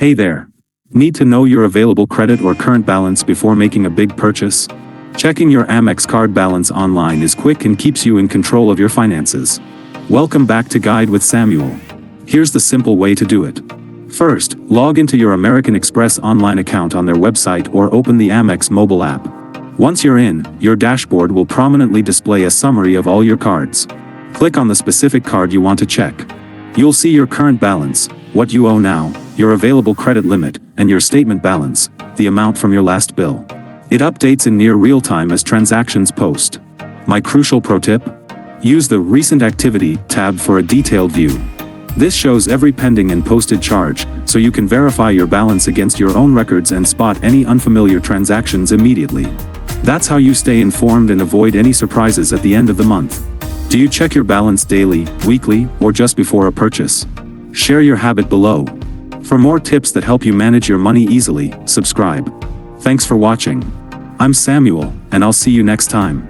Hey there. Need to know your available credit or current balance before making a big purchase? Checking your Amex card balance online is quick and keeps you in control of your finances. Welcome back to Guide with Samuel. Here's the simple way to do it. First, log into your American Express online account on their website or open the Amex mobile app. Once you're in, your dashboard will prominently display a summary of all your cards. Click on the specific card you want to check. You'll see your current balance, what you owe now, your available credit limit, and your statement balance, the amount from your last bill. It updates in near real time as transactions post. My crucial pro tip? Use the Recent Activity tab for a detailed view. This shows every pending and posted charge, so you can verify your balance against your own records and spot any unfamiliar transactions immediately. That's how you stay informed and avoid any surprises at the end of the month. Do you check your balance daily, weekly, or just before a purchase? Share your habit below. For more tips that help you manage your money easily, subscribe. Thanks for watching. I'm Samuel, and I'll see you next time.